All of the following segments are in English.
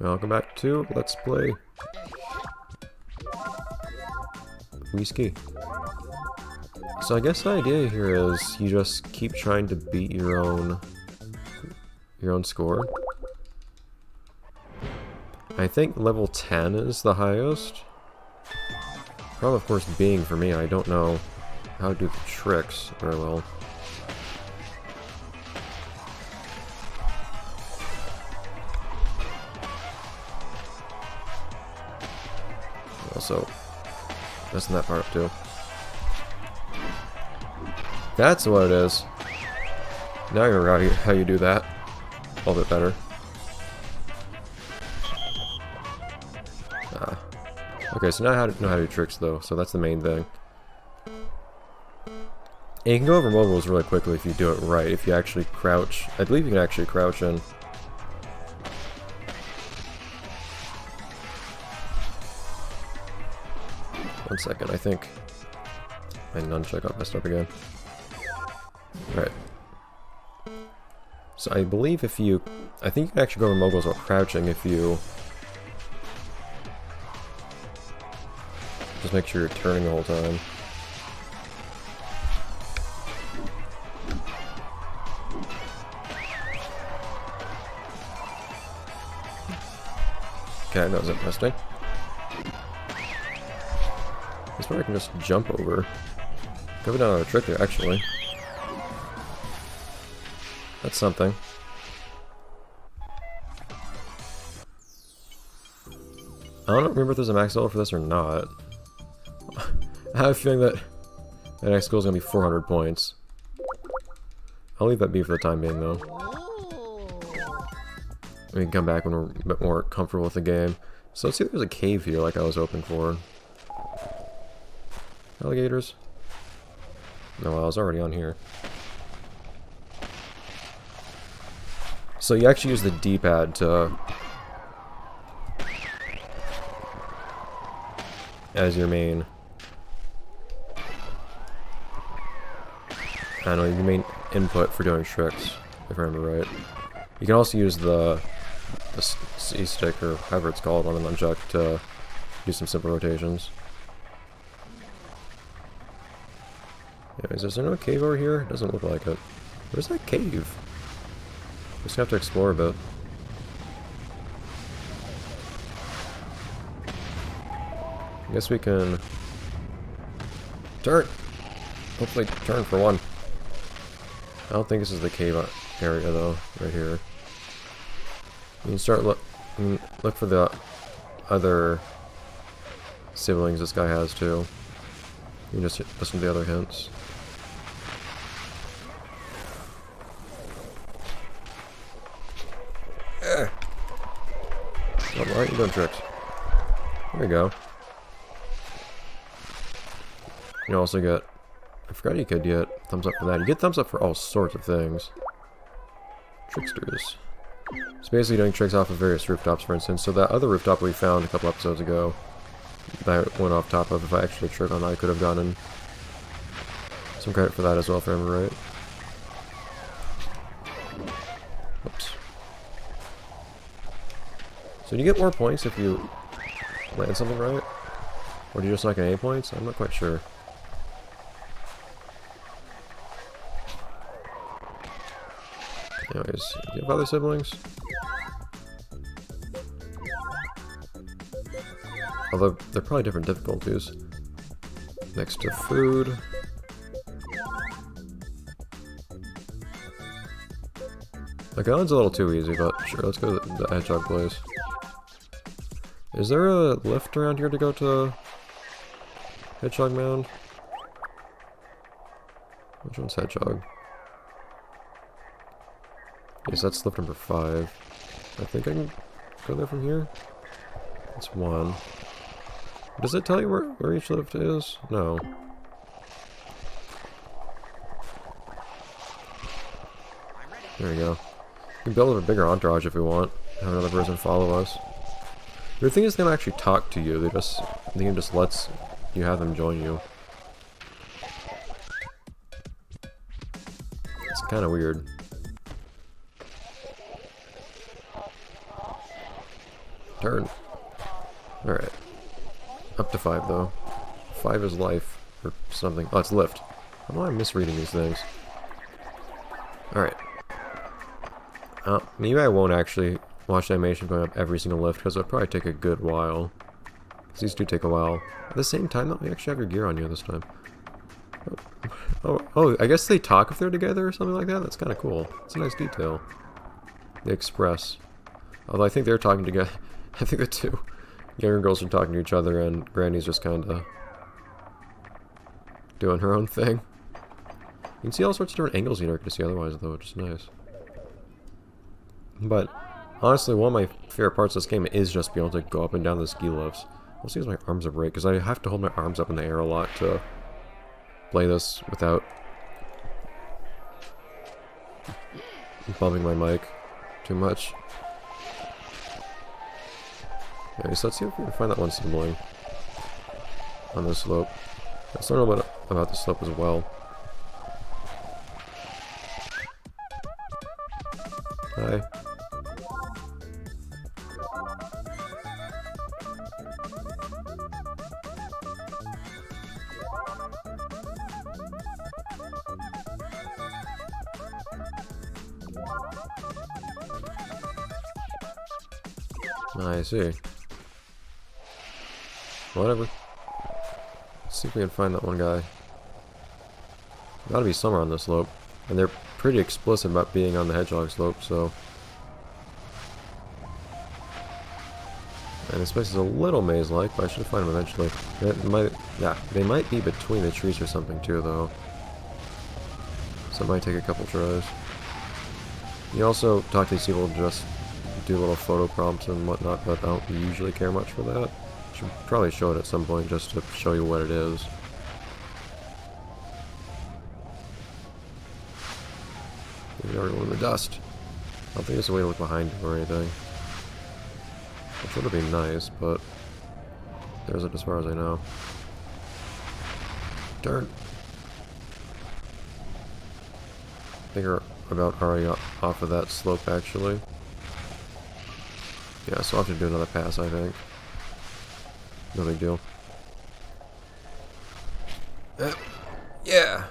Welcome back to Let's Play Whiskey. So I guess the idea here is you just keep trying to beat your own score. I think level 10 is the highest. Problem, of course, being for me, I don't know how to do the tricks very well. Also, messing that part up too. That's what it is. Now I remember how you do that a little bit better. Okay, so now I know how to do tricks though, so that's the main thing. And you can go over mobiles really quickly if you do it right. If you actually crouch, I believe you can actually crouch in. One second, I think my nunchuck got messed up again. Right. So I believe if you... I think you can actually go over mobiles while crouching if you... just make sure you're turning the whole time. Okay, that was interesting. This one I can just jump over. Cover down on a trick there, actually. That's something. I don't remember if there's a max level for this or not. I have a feeling that the next goal is going to be 400 points. I'll leave that be for the time being, though. We can come back when we're a bit more comfortable with the game. So let's see if there's a cave here like I was hoping for. Alligators? No, I was already on here. So you actually use the D-pad to... as your main... I don't know, your main input for doing tricks, if I remember right. You can also use the C-stick, or however it's called, on a nunchuck to do some simple rotations. Anyways, is there no cave over here? Doesn't look like it. Where's that cave? Just have to explore a bit. I guess we can turn. Hopefully turn for one. I don't think this is the cave area though, right here. You can start look for the other siblings this guy has too. You can just listen to the other hints. Oh, why aren't you doing tricks? There we go. You also get... I forgot you could get thumbs up for that. You get thumbs up for all sorts of things. Tricksters. It's basically doing tricks off of various rooftops, for instance. So that other rooftop we found a couple episodes ago, that I went off top of, if I actually trick on that, I could have gotten some credit for that as well, if I remember right. Oops. So do you get more points if you land something right? Or do you just not get any points? I'm not quite sure. Anyways, do you have other siblings? Although, they're probably different difficulties. Next to food. The island's a little too easy, but sure, let's go to the hedgehog place. Is there a lift around here to go to Hedgehog Mound? Which one's Hedgehog? Yes, that's lift number 5. I think I can go there from here? That's 1. Does it tell you where each lift is? No. There we go. We can build a bigger entourage if we want. Have another person follow us. The thing is, they don't actually talk to you. The game just lets you have them join you. It's kind of weird. Turn. Alright. Up to 5, though. 5 is life. Or something. Oh, it's lift. I don't know why I'm misreading these things. Alright. Maybe I won't actually watch the animation going up every single lift, because it'll probably take a good while. Because these do take a while. At the same time, though, you actually have your gear on you this time. Oh, I guess they talk if they're together or something like that? That's kind of cool. It's a nice detail. They express. Although I think they're talking together. I think the two younger girls are talking to each other, and Granny's just kind of doing her own thing. You can see all sorts of different angles you never get to see otherwise, though, which is nice. But honestly, one of my favorite parts of this game is just being able to go up and down the ski lifts. We'll see if my arms are right, because I have to hold my arms up in the air a lot to play this without bumping my mic too much. Okay, so let's see if we can find that one sibling on this slope. Let's learn a little bit about the slope as well. Hi. I see. Whatever. Let's see if we can find that one guy. Gotta be somewhere on this slope. And they're pretty explicit about being on the hedgehog slope, so... And this place is a little maze-like, but I should find them eventually. They might be between the trees or something too, though. So it might take a couple tries. You also talk to these people just do little photo prompts and whatnot, but I don't usually care much for that. Should probably show it at some point just to show you what it is. Maybe everyone in the dust. I don't think there's a way to look behind you or anything. Which would have been nice, but there isn't as far as I know. Turn. I think we're about already off of that slope, actually. Yeah, so I'll have to do another pass, I think. No big deal. Yeah!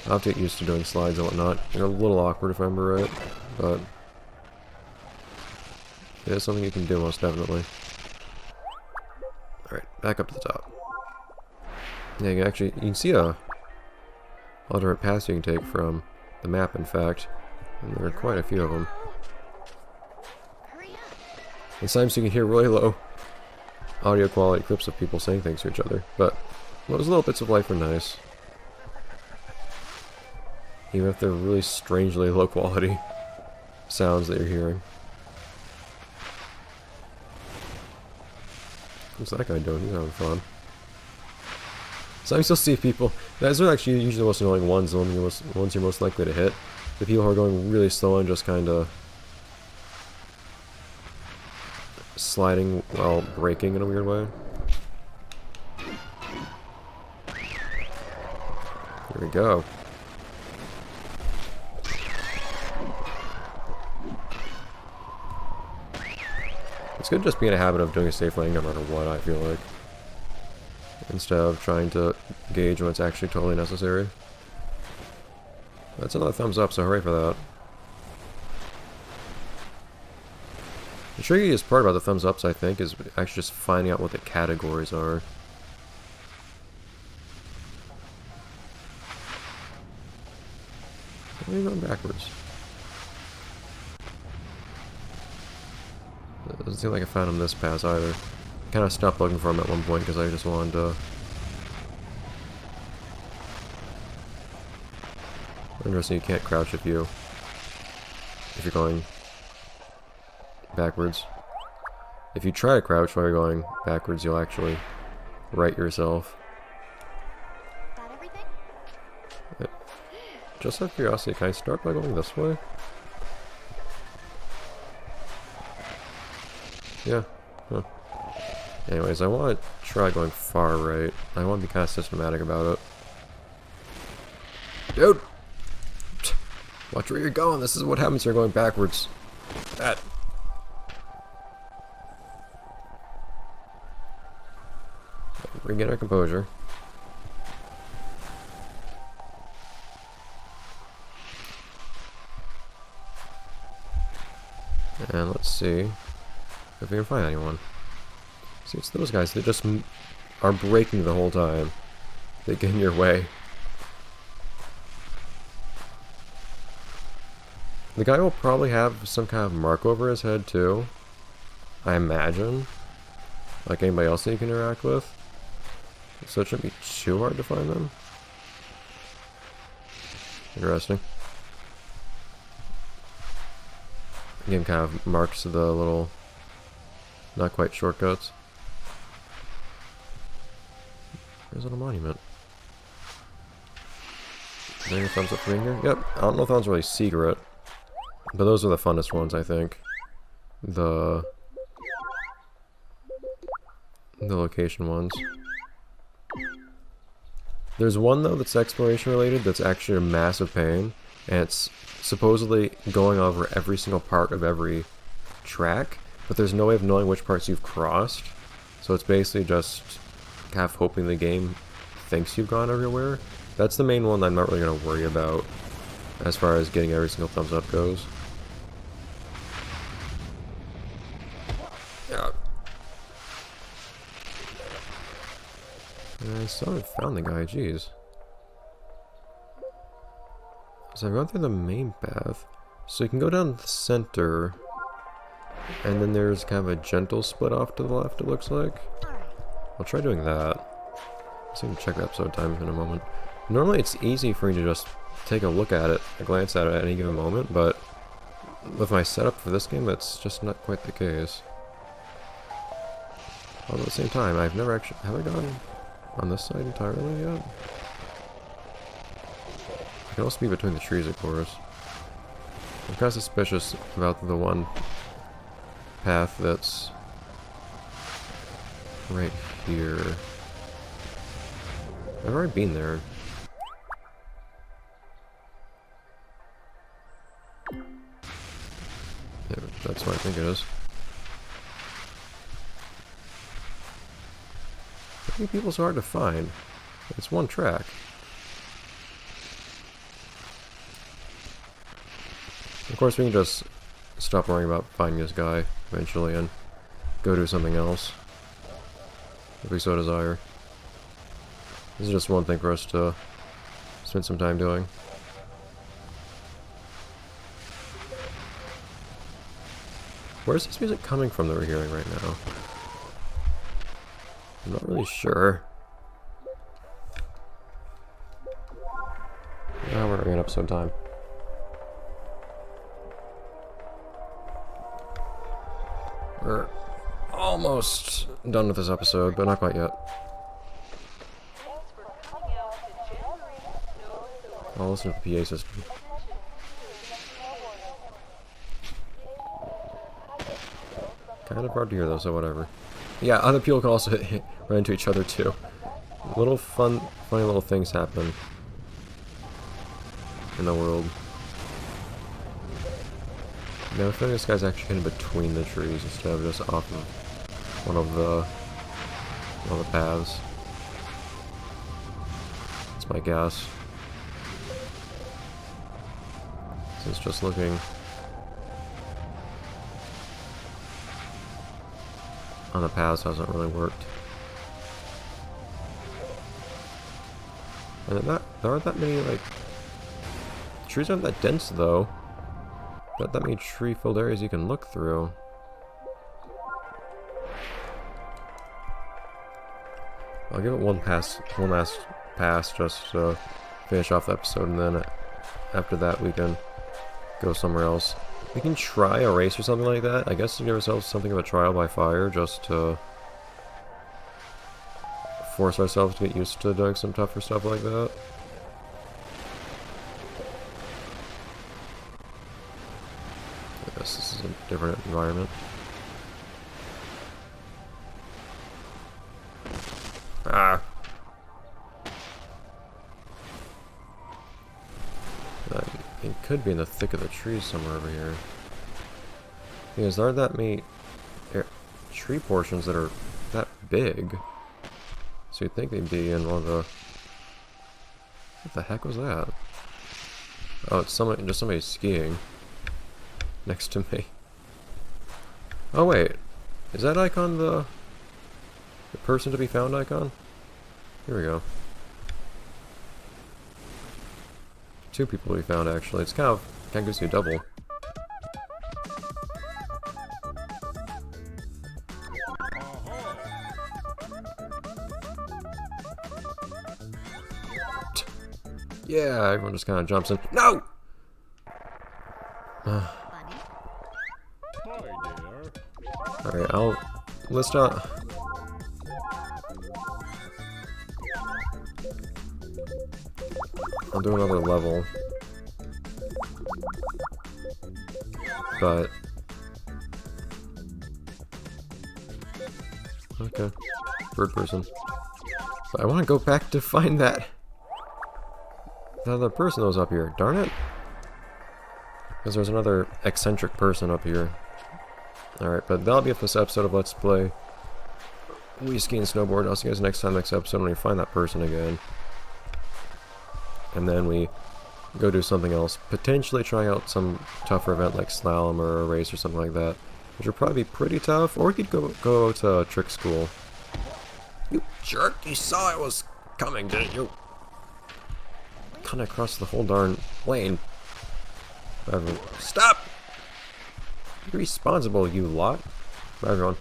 I'll have to get used to doing slides and whatnot. They're a little awkward if I remember right, but it is something you can do most definitely. Alright, back up to the top. Yeah, you can see a alternate paths you can take from the map, in fact. And there are quite a few of them. And sometimes you can hear really low audio quality clips of people saying things to each other, but those little bits of life are nice. Even if they're really strangely low quality sounds that you're hearing. What's that guy doing? He's having fun. Sometimes you'll see people, those are actually usually the most annoying ones, the ones you're most likely to hit. The people who are going really slow and just kind of sliding while braking in a weird way. Here we go. It's good just being in a habit of doing a safe landing no matter what, I feel like. Instead of trying to gauge when it's actually totally necessary. That's another thumbs up, so hooray for that. The trickiest part about the thumbs ups, I think, is actually just finding out what the categories are. Why are you going backwards? It doesn't seem like I found him this pass either. I kind of stopped looking for him at one point because I just wanted to... Interesting, you can't crouch if you're going backwards. If you try to crouch while you're going backwards, you'll actually right yourself. Got everything? Just out of curiosity, can I start by going this way? Yeah. Huh. Anyways, I want to try going far right. I want to be kind of systematic about it. Dude! Watch where you're going. This is what happens when you're going backwards. That. regain our composure. And let's see if we can find anyone. See, it's those guys. They just are braking the whole time. They get in your way. The guy will probably have some kind of mark over his head too, I imagine. Like anybody else that you can interact with. So it shouldn't be too hard to find them. Interesting. Game kind of marks the little, not quite shortcuts. There's a little monument. Any thumbs up for being here? Yep. I don't know if that one's really secret, but those are the funnest ones, I think. The location ones. There's one though that's exploration related that's actually a massive pain, and it's supposedly going over every single part of every track, but there's no way of knowing which parts you've crossed, so it's basically just kind of hoping the game thinks you've gone everywhere. That's the main one that I'm not really going to worry about as far as getting every single thumbs up goes. Yeah. And I still haven't found the guy, jeez. So I've gone through the main path. So you can go down the center, and then there's kind of a gentle split off to the left, it looks like. I'll try doing that. So you can check the episode time in a moment. Normally it's easy for me to just take a look at it, a glance at it at any given moment, but with my setup for this game, that's just not quite the case. Although at the same time, I've never actually... Have I gone on this side entirely yet? I can also be between the trees, of course. I'm kind of suspicious about the one path that's right here. I've already been there. Yeah, that's what I think it is. Why are people so hard to find? It's one track. Of course, we can just stop worrying about finding this guy eventually and go do something else if we so desire. This is just one thing for us to spend some time doing. Where's this music coming from that we're hearing right now? I'm not really sure. Now we're in episode time. We're almost done with this episode, but not quite yet. I'll listen to the PA system. Kind of hard to hear though, so whatever. Yeah, other people can also run into each other too. Little funny little things happen in the world. Now I think this guy's actually in between the trees instead of just off of one of the paths. That's my guess. Since just looking on the paths hasn't really worked. And there aren't that many, like, trees aren't that dense though. Not that many tree-filled areas you can look through. I'll give it one last pass just to finish off the episode, and then after that we can go somewhere else. We can try a race or something like that. I guess to give ourselves something of a trial by fire, just to force ourselves to get used to doing some tougher stuff like that. I guess this is a different environment. Ah! It could be in the thick of the trees somewhere over here. Because there aren't that many tree portions that are that big. So So you'd think they'd be in one of the... What the heck was that? Oh, it's somebody, just somebody skiing next to me. Oh wait, is that icon the person to be found icon? Here we go. 2 people to be found actually. It's kind of gives you a double. Yeah, everyone just kind of jumps in. No! Alright, I'll list out. I'll do another level. But... Okay. Bird person. But I want to go back to find that other person that was up here. Darn it. Because there's another eccentric person up here. Alright, but that'll be it for this episode of Let's Play Wii Ski and Snowboard. I'll see you guys next time, next episode, when we find that person again. And then we go do something else. Potentially trying out some tougher event like slalom or a race or something like that. Which would probably be pretty tough. Or we could go to trick school. You jerk! You saw it was coming, didn't you? Kind of across the whole darn lane. Stop! Be responsible, you lot. Bye, everyone.